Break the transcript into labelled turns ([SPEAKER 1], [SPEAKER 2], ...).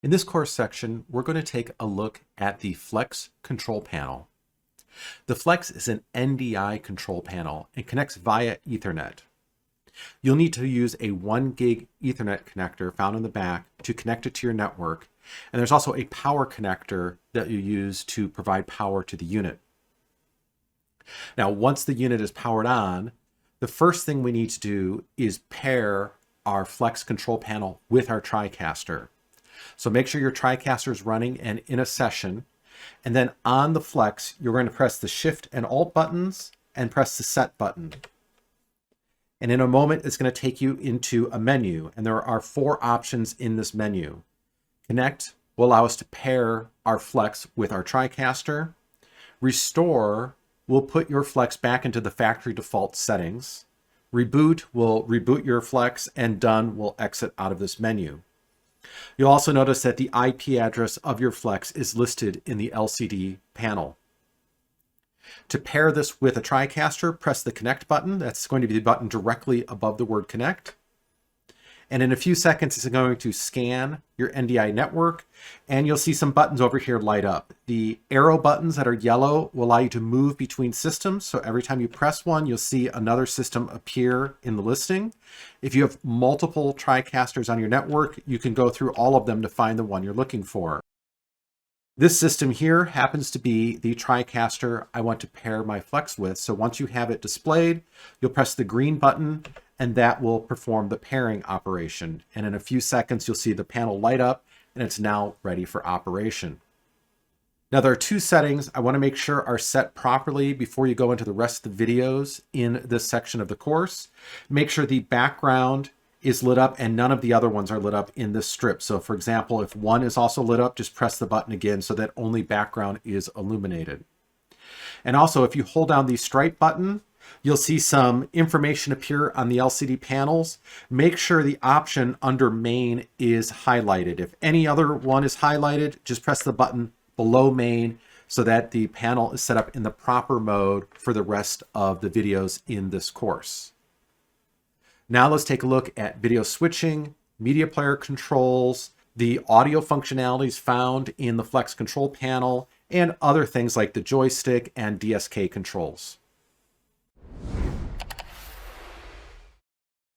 [SPEAKER 1] In this course section, we're going to take a look at the Flex control panel. The Flex is an NDI control panel and connects via Ethernet. You'll need to use a 1 gig Ethernet connector found in the back to connect it to your network. And there's also a power connector that you use to provide power to the unit. Now, once the unit is powered on, the first thing we need to do is pair our Flex control panel with our TriCaster. So make sure your TriCaster is running and in a session. And then on the Flex, you're going to press the Shift and Alt buttons and press the Set button. And in a moment, it's going to take you into a menu. And there are 4 options in this menu. Connect will allow us to pair our Flex with our TriCaster. Restore will put your Flex back into the factory default settings. Reboot will reboot your Flex, and Done will exit out of this menu. You'll also notice that the IP address of your Flex is listed in the LCD panel. To pair this with a TriCaster, press the Connect button. That's going to be the button directly above the word Connect. And in a few seconds, it's going to scan your NDI network, and you'll see some buttons over here light up. The arrow buttons that are yellow will allow you to move between systems. So every time you press one, you'll see another system appear in the listing. If you have multiple TriCasters on your network, you can go through all of them to find the one you're looking for. This system here happens to be the TriCaster I want to pair my Flex with. So once you have it displayed, you'll press the green button, and that will perform the pairing operation. And in a few seconds, you'll see the panel light up, and it's now ready for operation. Now, there are 2 settings I want to make sure are set properly before you go into the rest of the videos in this section of the course. Make sure the background is lit up and none of the other ones are lit up in this strip. So for example, if one is also lit up, just press the button again so that only background is illuminated. And also, if you hold down the stripe button, you'll see some information appear on the LCD panels. Make sure the option under Main is highlighted. If any other one is highlighted, just press the button below Main so that the panel is set up in the proper mode for the rest of the videos in this course. Now let's take a look at video switching, media player controls, the audio functionalities found in the Flex control panel, and other things like the joystick and DSK controls.